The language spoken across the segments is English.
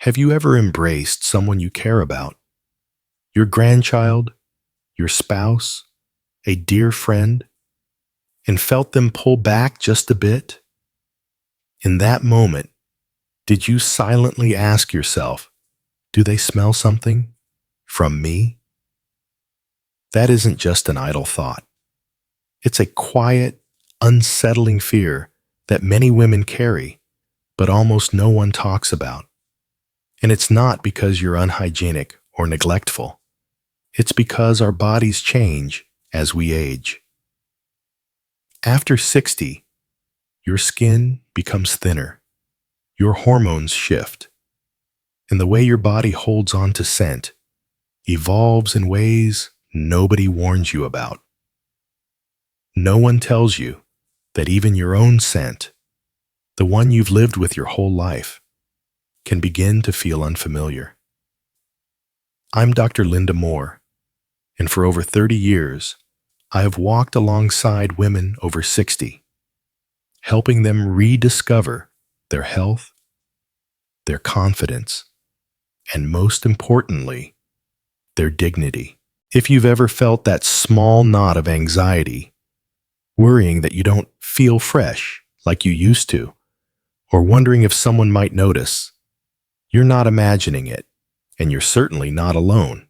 Have you ever embraced someone you care about? Your grandchild, your spouse, a dear friend, and felt them pull back just a bit? In that moment, did you silently ask yourself, do they smell something from me? That isn't just an idle thought. It's a quiet, unsettling fear that many women carry, but almost no one talks about. And it's not because you're unhygienic or neglectful. It's because our bodies change as we age. After 60, your skin becomes thinner, your hormones shift, and the way your body holds on to scent evolves in ways nobody warns you about. No one tells you that even your own scent, the one you've lived with your whole life, can begin to feel unfamiliar. I'm Dr. Linda Moore, and for over 30 years, I have walked alongside women over 60, helping them rediscover their health, their confidence, and most importantly, their dignity. If you've ever felt that small knot of anxiety, worrying that you don't feel fresh like you used to, or wondering if someone might notice, you're not imagining it, and you're certainly not alone.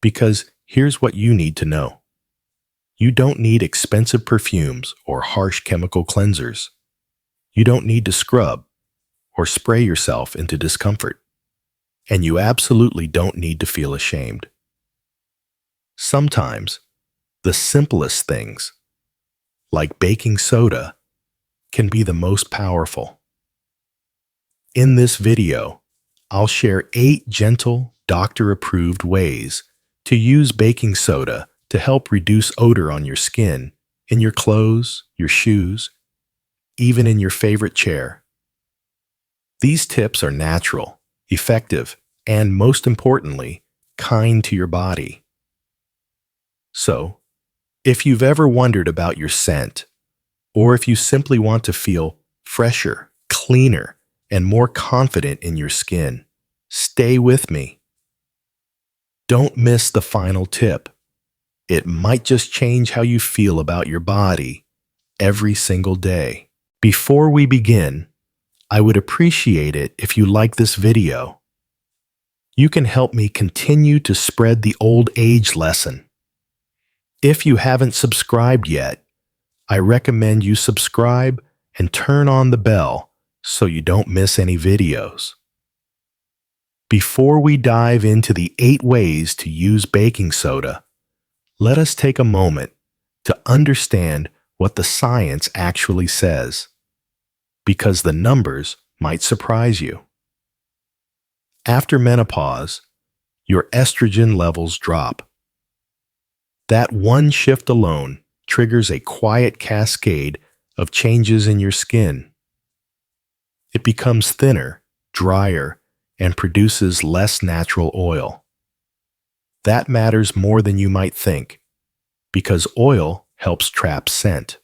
Because here's what you need to know. You don't need expensive perfumes or harsh chemical cleansers. You don't need to scrub or spray yourself into discomfort. And you absolutely don't need to feel ashamed. Sometimes, the simplest things, like baking soda, can be the most powerful. In this video, I'll share 8 gentle, doctor-approved ways to use baking soda to help reduce odor on your skin, in your clothes, your shoes, even in your favorite chair. These tips are natural, effective, and most importantly, kind to your body. So, if you've ever wondered about your scent, or if you simply want to feel fresher, cleaner, and more confident in your skin, stay with me. Don't miss the final tip. It might just change how you feel about your body every single day. Before we begin, I would appreciate it if you like this video. You can help me continue to spread the old age lesson. If you haven't subscribed yet, I recommend you subscribe and turn on the bell so you don't miss any videos. Before we dive into the 8 ways to use baking soda, let us take a moment to understand what the science actually says, because the numbers might surprise you. After menopause, your estrogen levels drop. That one shift alone triggers a quiet cascade of changes in your skin. It becomes thinner, drier, and produces less natural oil. That matters more than you might think, because oil helps trap scent.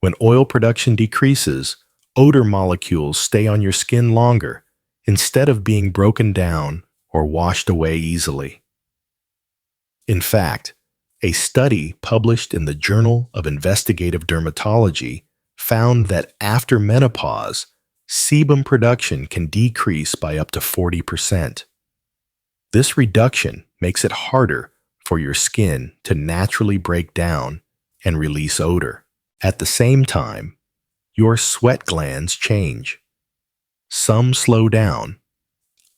When oil production decreases, odor molecules stay on your skin longer instead of being broken down or washed away easily. In fact, a study published in the Journal of Investigative Dermatology found that after menopause, sebum production can decrease by up to 40%. This reduction makes it harder for your skin to naturally break down and release odor. At the same time, your sweat glands change. Some slow down,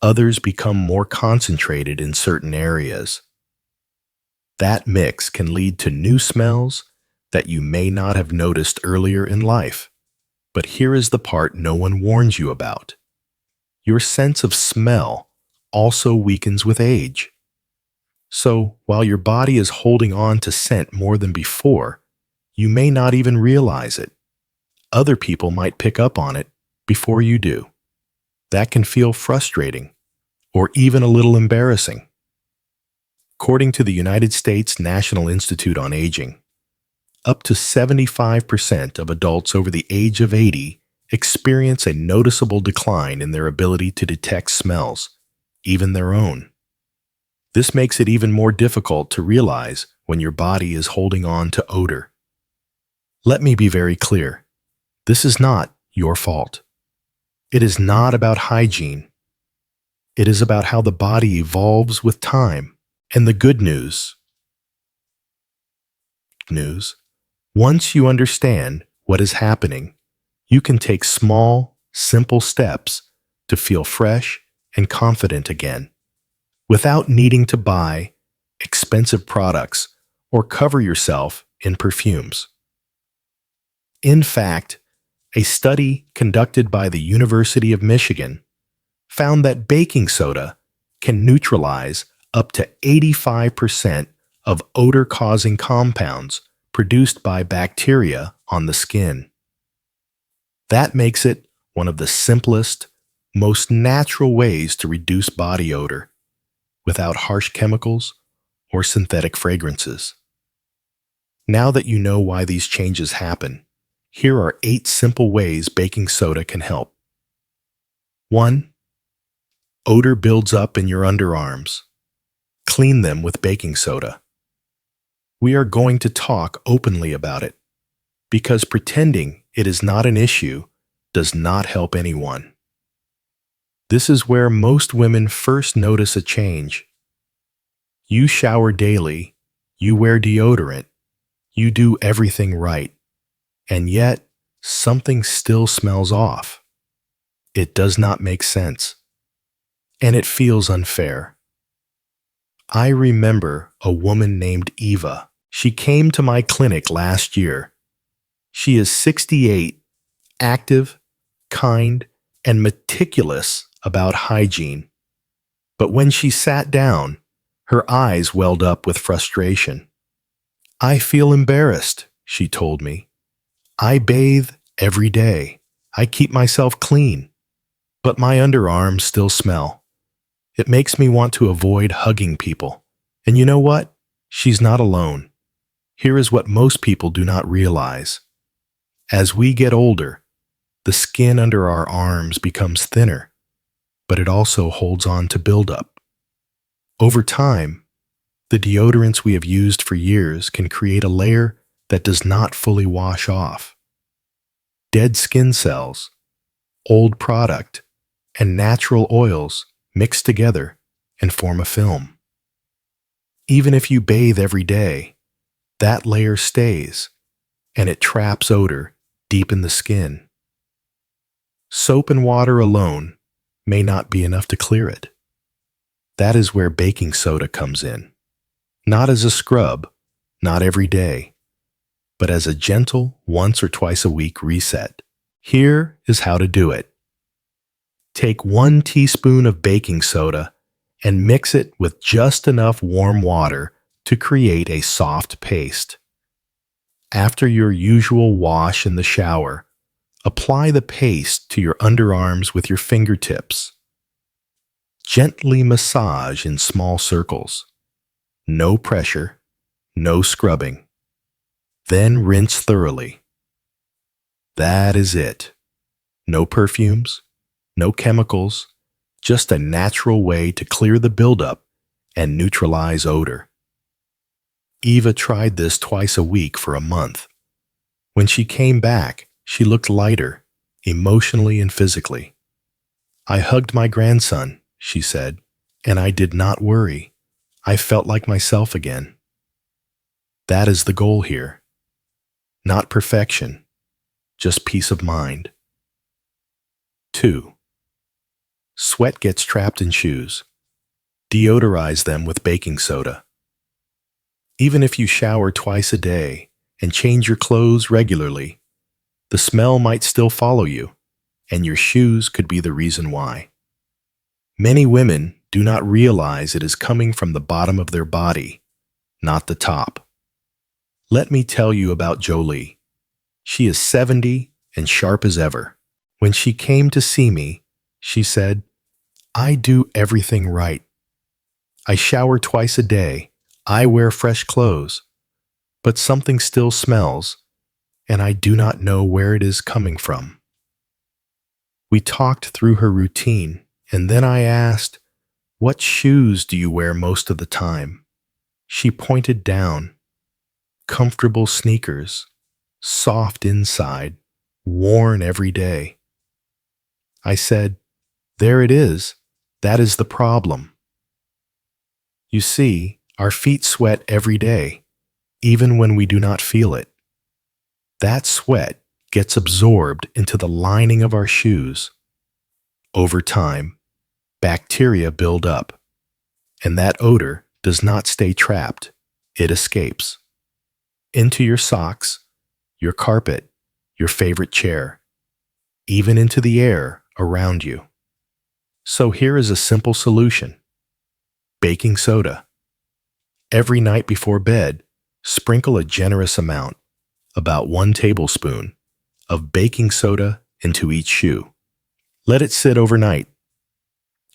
others become more concentrated in certain areas. That mix can lead to new smells that you may not have noticed earlier in life. But here is the part no one warns you about. Your sense of smell also weakens with age. So, while your body is holding on to scent more than before, you may not even realize it. Other people might pick up on it before you do. That can feel frustrating, or even a little embarrassing. According to the United States National Institute on Aging, up to 75% of adults over the age of 80 experience a noticeable decline in their ability to detect smells, even their own. This makes it even more difficult to realize when your body is holding on to odor. Let me be very clear. This is not your fault. It is not about hygiene. It is about how the body evolves with time. And the good news, once you understand what is happening, you can take small, simple steps to feel fresh and confident again, without needing to buy expensive products or cover yourself in perfumes. In fact, a study conducted by the University of Michigan found that baking soda can neutralize up to 85% of odor-causing compounds produced by bacteria on the skin. That makes it one of the simplest, most natural ways to reduce body odor without harsh chemicals or synthetic fragrances. Now that you know why these changes happen, here are 8 simple ways baking soda can help. 1. Odor builds up in your underarms. Clean them with baking soda. We are going to talk openly about it, because pretending it is not an issue does not help anyone. This is where most women first notice a change. You shower daily, you wear deodorant, you do everything right, and yet something still smells off. It does not make sense, and it feels unfair. I remember a woman named Eva. She came to my clinic last year. She is 68, active, kind, and meticulous about hygiene. But when she sat down, her eyes welled up with frustration. I feel embarrassed, she told me. I bathe every day. I keep myself clean. But my underarms still smell. It makes me want to avoid hugging people. And you know what? She's not alone. Here is what most people do not realize. As we get older, the skin under our arms becomes thinner, but it also holds on to buildup. Over time, the deodorants we have used for years can create a layer that does not fully wash off. Dead skin cells, old product, and natural oils mix together and form a film. Even if you bathe every day, that layer stays, and it traps odor deep in the skin. Soap and water alone may not be enough to clear it. That is where baking soda comes in. Not as a scrub, not every day, but as a gentle once or twice a week reset. Here is how to do it. Take 1 teaspoon of baking soda and mix it with just enough warm water to create a soft paste. After your usual wash in the shower, apply the paste to your underarms with your fingertips. Gently massage in small circles. No pressure, no scrubbing. Then rinse thoroughly. That is it. No perfumes, no chemicals, just a natural way to clear the buildup and neutralize odor. Eva tried this twice a week for a month. When she came back, she looked lighter, emotionally and physically. I hugged my grandson, she said, and I did not worry. I felt like myself again. That is the goal here. Not perfection, just peace of mind. 2. Sweat gets trapped in shoes. Deodorize them with baking soda. Even if you shower twice a day and change your clothes regularly, the smell might still follow you, and your shoes could be the reason why. Many women do not realize it is coming from the bottom of their body, not the top. Let me tell you about Jolie. She is 70 and sharp as ever. When she came to see me, she said, I do everything right. I shower twice a day. I wear fresh clothes. But something still smells, and I do not know where it is coming from. We talked through her routine, and then I asked, "What shoes do you wear most of the time?" She pointed down. Comfortable sneakers, soft inside, worn every day. I said, "There it is. That is the problem. You see, our feet sweat every day, even when we do not feel it. That sweat gets absorbed into the lining of our shoes. Over time, bacteria build up, and that odor does not stay trapped. It escapes into your socks, your carpet, your favorite chair, even into the air around you. So here is a simple solution. Baking soda. Every night before bed, sprinkle a generous amount, about 1 tablespoon, of baking soda into each shoe. Let it sit overnight.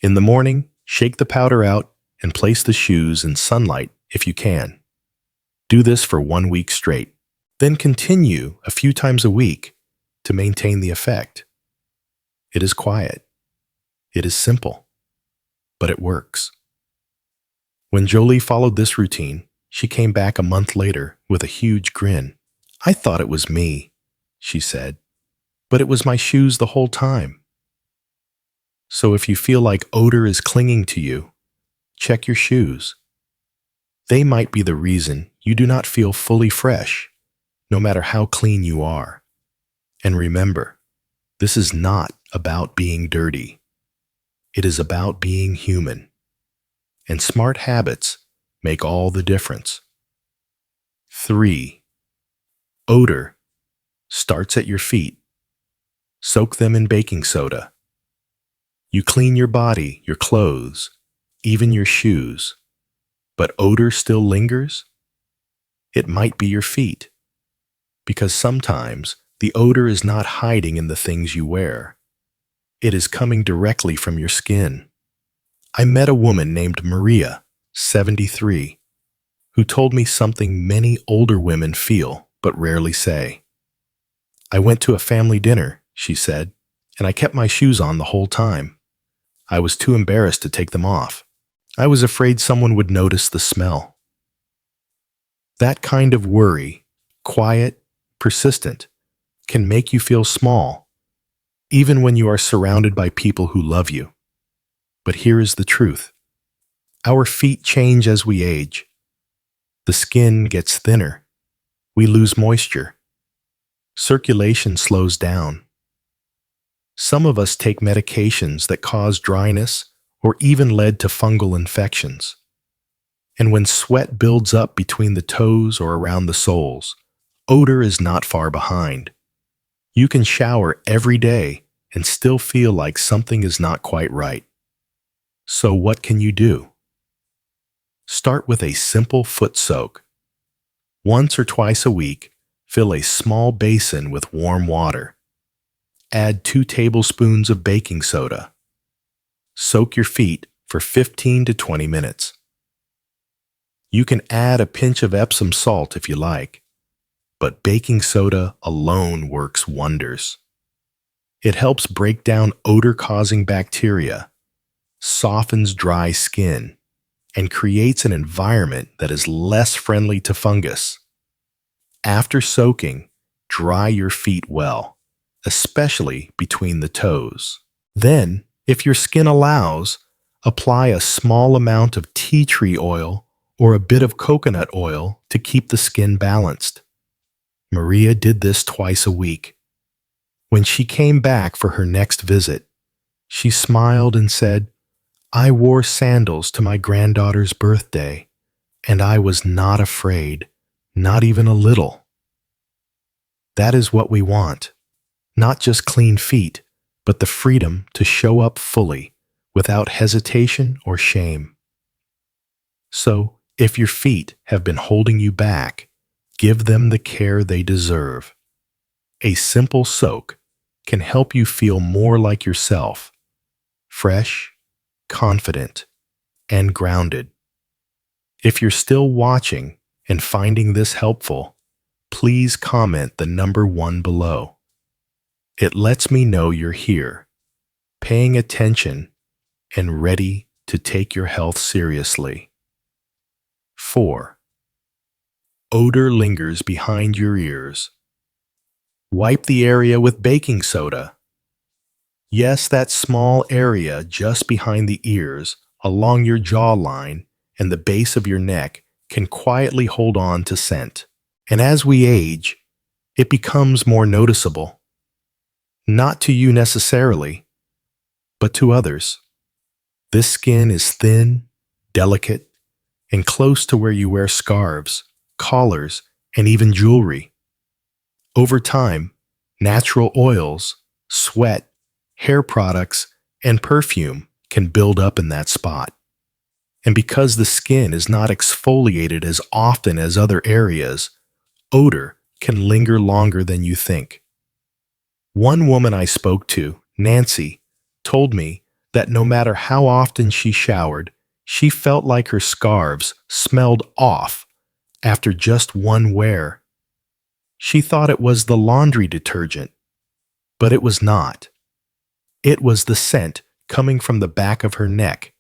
In the morning, shake the powder out and place the shoes in sunlight if you can. Do this for 1 week straight. Then continue a few times a week to maintain the effect. It is quiet. It is simple. But it works. When Jolie followed this routine, she came back a month later with a huge grin. "I thought it was me," she said, "but it was my shoes the whole time." So if you feel like odor is clinging to you, check your shoes. They might be the reason you do not feel fully fresh, no matter how clean you are. And remember, this is not about being dirty. It is about being human. And smart habits make all the difference. 3. Odor starts at your feet. Soak them in baking soda. You clean your body, your clothes, even your shoes, but odor still lingers? It might be your feet, because sometimes the odor is not hiding in the things you wear. It is coming directly from your skin. I met a woman named Maria, 73, who told me something many older women feel but rarely say. "I went to a family dinner," she said, "and I kept my shoes on the whole time. I was too embarrassed to take them off. I was afraid someone would notice the smell." That kind of worry, quiet, persistent, can make you feel small, even when you are surrounded by people who love you. But here is the truth. Our feet change as we age. The skin gets thinner. We lose moisture. Circulation slows down. Some of us take medications that cause dryness or even lead to fungal infections. And when sweat builds up between the toes or around the soles, odor is not far behind. You can shower every day and still feel like something is not quite right. So what can you do? Start with a simple foot soak. Once or twice a week, fill a small basin with warm water. Add 2 tablespoons of baking soda. Soak your feet for 15 to 20 minutes. You can add a pinch of Epsom salt if you like, but baking soda alone works wonders. It helps break down odor-causing bacteria, softens dry skin, and creates an environment that is less friendly to fungus. After soaking, dry your feet well, especially between the toes. Then, if your skin allows, apply a small amount of tea tree oil or a bit of coconut oil to keep the skin balanced. Maria did this twice a week. When she came back for her next visit, she smiled and said, "I wore sandals to my granddaughter's birthday, and I was not afraid, not even a little." That is what we want. Not just clean feet, but the freedom to show up fully, without hesitation or shame. So, if your feet have been holding you back, give them the care they deserve. A simple soak can help you feel more like yourself, fresh, confident, and grounded. If you're still watching and finding this helpful, please comment the number 1 below. It lets me know you're here paying attention, and ready to take your health seriously. 4. Odor lingers behind your ears. Wipe the area with baking soda. Yes, that small area just behind the ears, along your jawline, and the base of your neck can quietly hold on to scent. And as we age, it becomes more noticeable. Not to you necessarily, but to others. This skin is thin, delicate, and close to where you wear scarves, collars, and even jewelry. Over time, natural oils, sweat, hair products, and perfume can build up in that spot. And because the skin is not exfoliated as often as other areas, odor can linger longer than you think. One woman I spoke to, Nancy, told me that no matter how often she showered, she felt like her scarves smelled off after just one wear. She thought it was the laundry detergent, but it was not. It was the scent coming from the back of her neck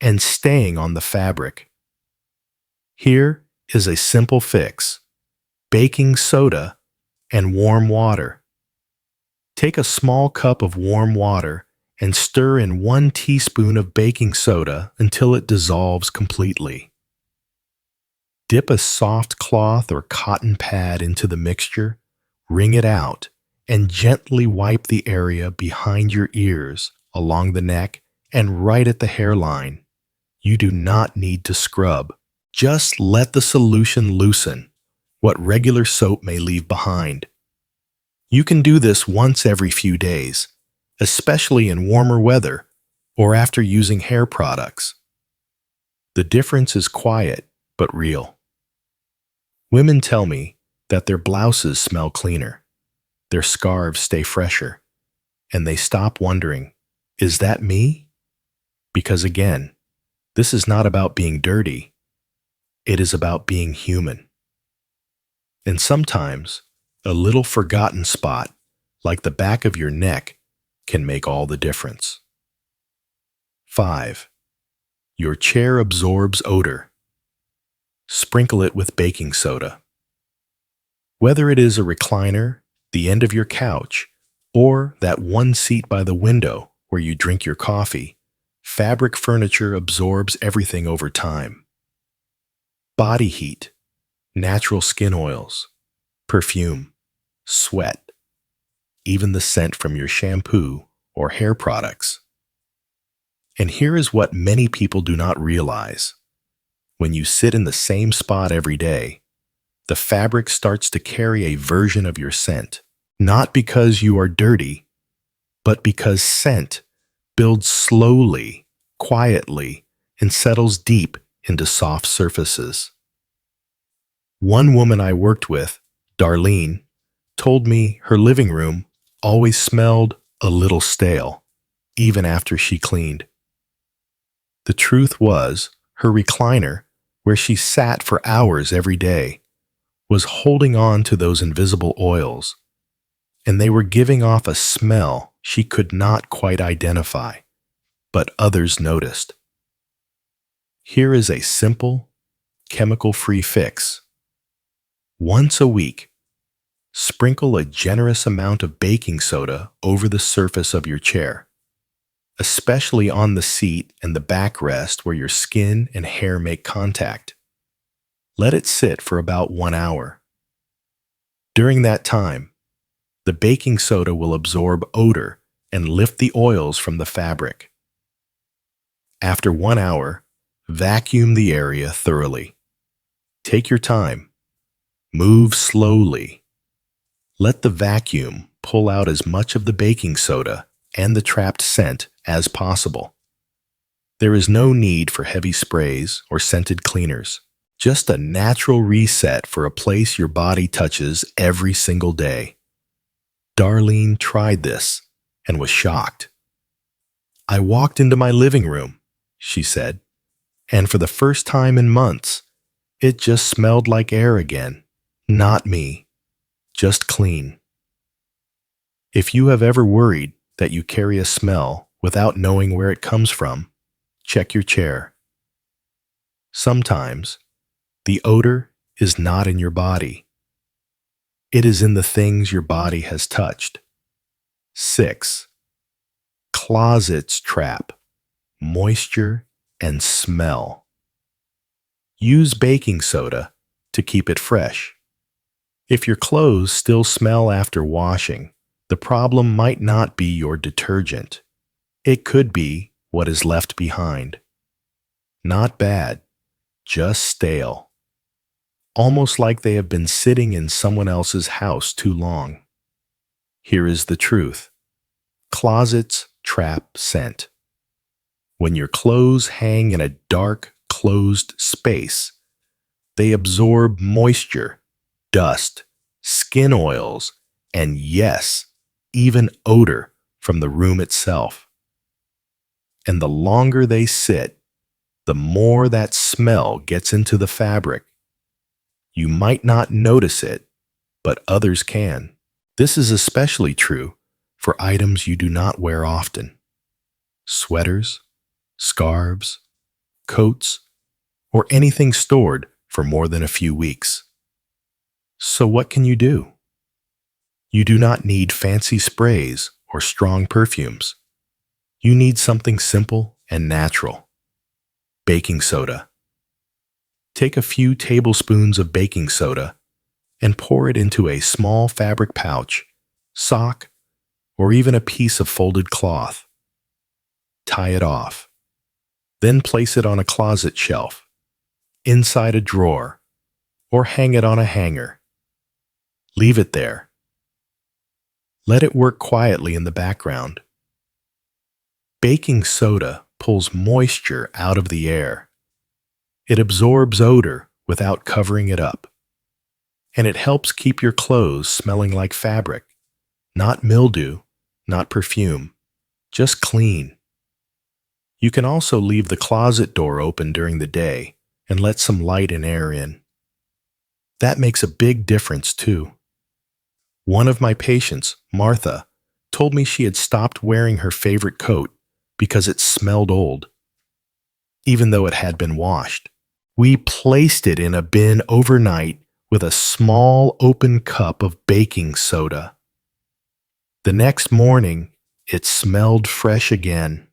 and staying on the fabric. Here is a simple fix: baking soda and warm water. Take a small cup of warm water and stir in 1 teaspoon of baking soda until it dissolves completely. Dip a soft cloth or cotton pad into the mixture, wring it out, and gently wipe the area behind your ears, along the neck, and right at the hairline. You do not need to scrub. Just let the solution loosen what regular soap may leave behind. You can do this once every few days, especially in warmer weather or after using hair products. The difference is quiet but real. Women tell me that their blouses smell cleaner, their scarves stay fresher, and they stop wondering, is that me? Because again, this is not about being dirty. It is about being human. And sometimes, a little forgotten spot, like the back of your neck, can make all the difference. 5. Your chair absorbs odor. Sprinkle it with baking soda. Whether it is a recliner, the end of your couch, or that one seat by the window where you drink your coffee, fabric furniture absorbs everything over time. Body heat, natural skin oils, perfume, sweat, even the scent from your shampoo or hair products. And here is what many people do not realize. When you sit in the same spot every day, the fabric starts to carry a version of your scent, not because you are dirty, but because scent builds slowly, quietly, and settles deep into soft surfaces. One woman I worked with, Darlene, told me her living room always smelled a little stale, even after she cleaned. The truth was, her recliner, where she sat for hours every day, was holding on to those invisible oils, and they were giving off a smell she could not quite identify, but others noticed. Here is a simple, chemical-free fix. Once a week, sprinkle a generous amount of baking soda over the surface of your chair, especially on the seat and the backrest where your skin and hair make contact. Let it sit for about 1 hour. During that time, the baking soda will absorb odor and lift the oils from the fabric. After 1 hour, vacuum the area thoroughly. Take your time. Move slowly. Let the vacuum pull out as much of the baking soda and the trapped scent as possible. There is no need for heavy sprays or scented cleaners. Just a natural reset for a place your body touches every single day. Darlene tried this and was shocked. I walked into my living room, she said, and for the first time in months, it just smelled like air again. Not me, just clean. If you have ever worried that you carry a smell without knowing where it comes from, check your chair. Sometimes, the odor is not in your body. It is in the things your body has touched. 6. Closets trap moisture and smell. Use baking soda to keep it fresh. If your clothes still smell after washing, the problem might not be your detergent. It could be what is left behind. Not bad, just stale. Almost like they have been sitting in someone else's house too long. Here is the truth. Closets trap scent. When your clothes hang in a dark, closed space, they absorb moisture, dust, skin oils, and yes, even odor from the room itself. And the longer they sit, the more that smell gets into the fabric. You might not notice it, but others can. This is especially true for items you do not wear often. Sweaters, scarves, coats, or anything stored for more than a few weeks. So what can you do? You do not need fancy sprays or strong perfumes. You need something simple and natural. Baking soda. Take a few tablespoons of baking soda and pour it into a small fabric pouch, sock, or even a piece of folded cloth. Tie it off. Then place it on a closet shelf, inside a drawer, or hang it on a hanger. Leave it there. Let it work quietly in the background. Baking soda pulls moisture out of the air. It absorbs odor without covering it up. And it helps keep your clothes smelling like fabric, not mildew, not perfume, just clean. You can also leave the closet door open during the day and let some light and air in. That makes a big difference too. One of my patients, Martha, told me she had stopped wearing her favorite coat because it smelled old, even though it had been washed. We placed it in a bin overnight with a small open cup of baking soda. The next morning, it smelled fresh again.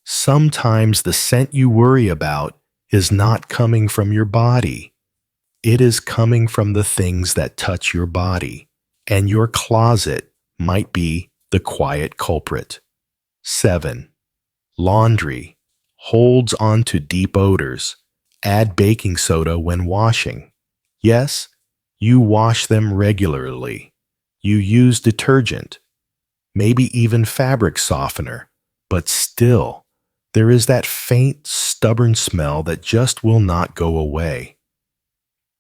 Sometimes the scent you worry about is not coming from your body. It is coming from the things that touch your body, and your closet might be the quiet culprit. 7. Laundry holds on to deep odors. Add baking soda when washing. Yes, you wash them regularly. You use detergent, maybe even fabric softener, but still, there is that faint, stubborn smell that just will not go away.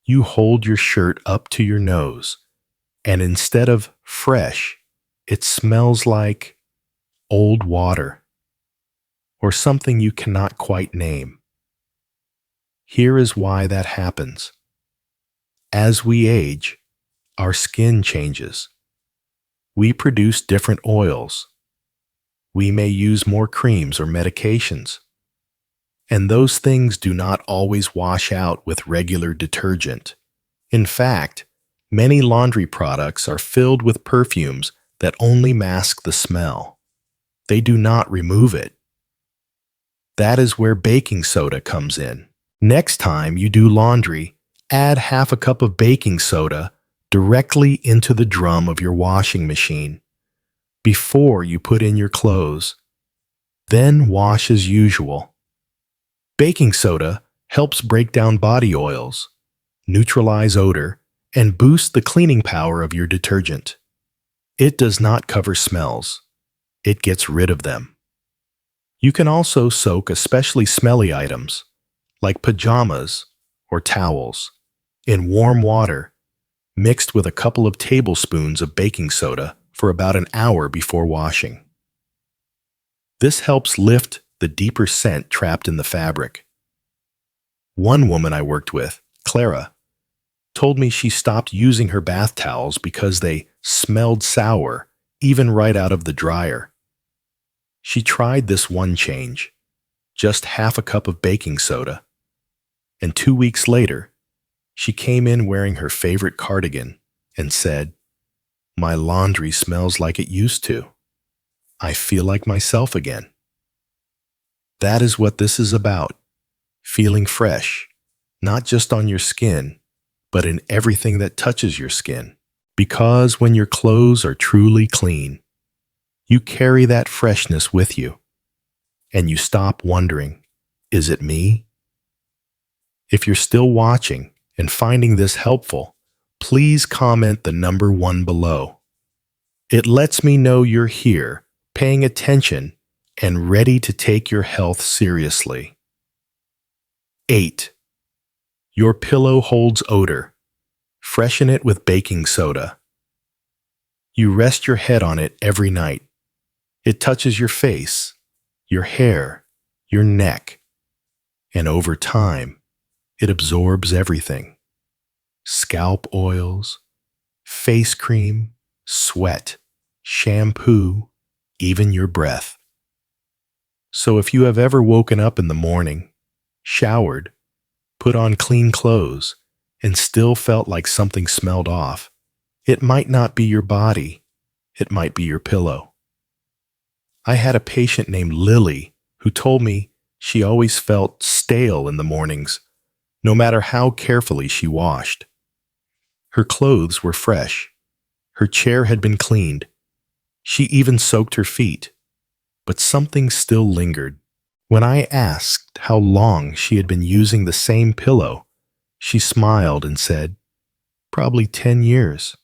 You hold your shirt up to your nose, and instead of fresh, it smells like old water or something you cannot quite name. Here is why that happens. As we age, our skin changes. We produce different oils. We may use more creams or medications. And those things do not always wash out with regular detergent. In fact, many laundry products are filled with perfumes that only mask the smell. They do not remove it. That is where baking soda comes in. Next time you do laundry, add half a cup of baking soda directly into the drum of your washing machine before you put in your clothes. Then wash as usual. Baking soda helps break down body oils, neutralize odor, and boost the cleaning power of your detergent. It does not cover smells. It gets rid of them. You can also soak especially smelly items, like pajamas or towels, in warm water, mixed with a couple of tablespoons of baking soda for about an hour before washing. This helps lift the deeper scent trapped in the fabric. One woman I worked with, Clara, told me she stopped using her bath towels because they smelled sour even right out of the dryer. She tried this one change, just half a cup of baking soda, and 2 weeks later, she came in wearing her favorite cardigan and said, "My laundry smells like it used to. I feel like myself again." That is what this is about, feeling fresh, not just on your skin, but in everything that touches your skin. Because when your clothes are truly clean, you carry that freshness with you, and you stop wondering, is it me? If you're still watching and finding this helpful, please comment the number 1 below. It lets me know you're here, paying attention, and ready to take your health seriously. 8. Your pillow holds odor. Freshen it with baking soda. You rest your head on it every night. It touches your face, your hair, your neck, and over time, it absorbs everything. Scalp oils, face cream, sweat, shampoo, even your breath. So if you have ever woken up in the morning, showered, put on clean clothes, and still felt like something smelled off, it might not be your body, it might be your pillow. I had a patient named Lily who told me she always felt stale in the mornings, no matter how carefully she washed. Her clothes were fresh. Her chair had been cleaned. She even soaked her feet. But something still lingered. When I asked how long she had been using the same pillow, she smiled and said, "Probably 10 years.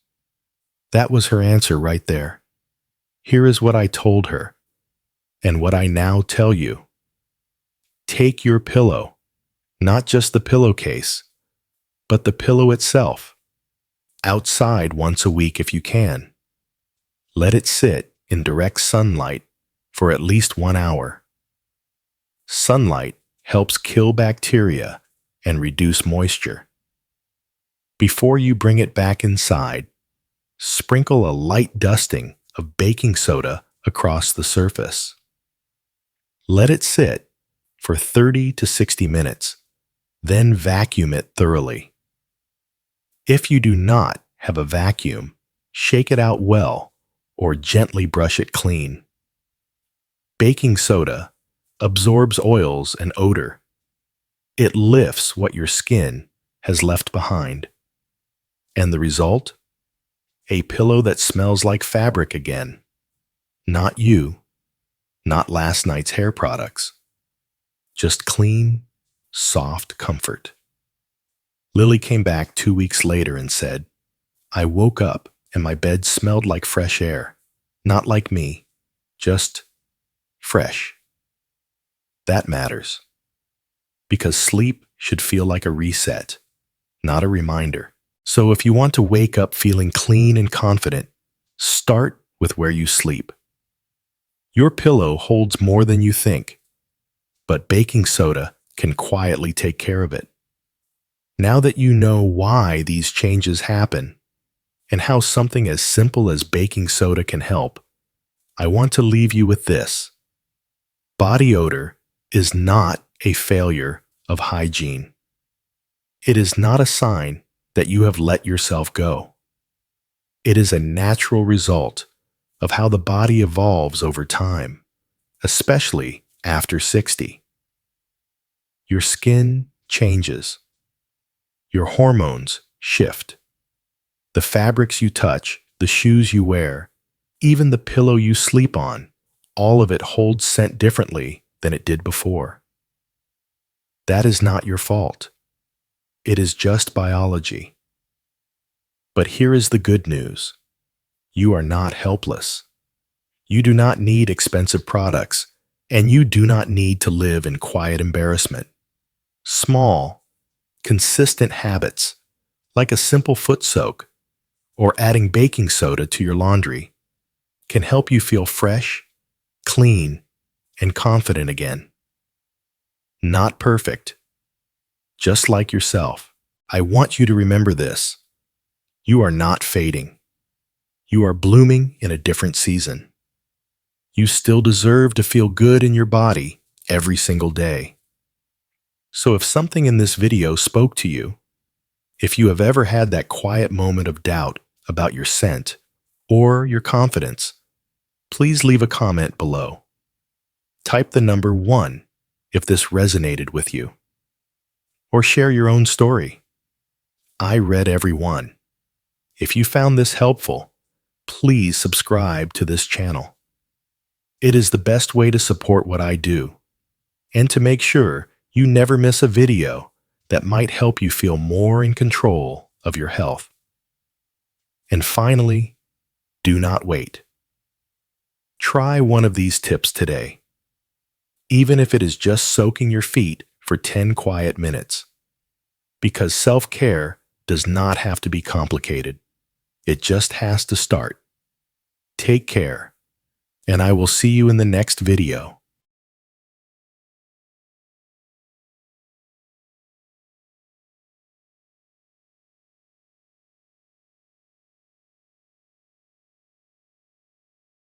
That was her answer right there. Here is what I told her, and what I now tell you. Take your pillow, not just the pillowcase, but the pillow itself, outside once a week if you can. Let it sit in direct sunlight for at least 1 hour. Sunlight helps kill bacteria and reduce moisture. Before you bring it back inside, sprinkle a light dusting of baking soda across the surface. Let it sit for 30 to 60 minutes, then vacuum it thoroughly. If you do not have a vacuum, shake it out well or gently brush it clean. Baking soda absorbs oils and odor. It lifts what your skin has left behind. And the result? A pillow that smells like fabric again. Not you, not last night's hair products. Just clean, soft comfort. Lily came back 2 weeks later and said, "I woke up and my bed smelled like fresh air. Not like me, just fresh." That matters. Because sleep should feel like a reset, not a reminder. So if you want to wake up feeling clean and confident, start with where you sleep. Your pillow holds more than you think, but baking soda can quietly take care of it. Now that you know why these changes happen and how something as simple as baking soda can help, I want to leave you with this. Body odor is not a failure of hygiene. It is not a sign that you have let yourself go. It is a natural result of how the body evolves over time, especially after 60. Your skin changes. Your hormones shift. The fabrics you touch, the shoes you wear, even the pillow you sleep on, all of it holds scent differently than it did before. That is not your fault. It is just biology. But here is the good news. You are not helpless. You do not need expensive products, and you do not need to live in quiet embarrassment. Small, consistent habits, like a simple foot soak or adding baking soda to your laundry, can help you feel fresh, clean, and confident again. Not perfect. Just like yourself, I want you to remember this. You are not fading. You are blooming in a different season. You still deserve to feel good in your body every single day. So if something in this video spoke to you, if you have ever had that quiet moment of doubt about your scent or your confidence, please leave a comment below. Type the number 1 if this resonated with you, or share your own story. I read every one. If you found this helpful, please subscribe to this channel. It is the best way to support what I do, and to make sure you never miss a video that might help you feel more in control of your health. And finally, do not wait. Try one of these tips today, even if it is just soaking your feet for 10 quiet minutes. Because self-care does not have to be complicated. It just has to start. Take care, and I will see you in the next video.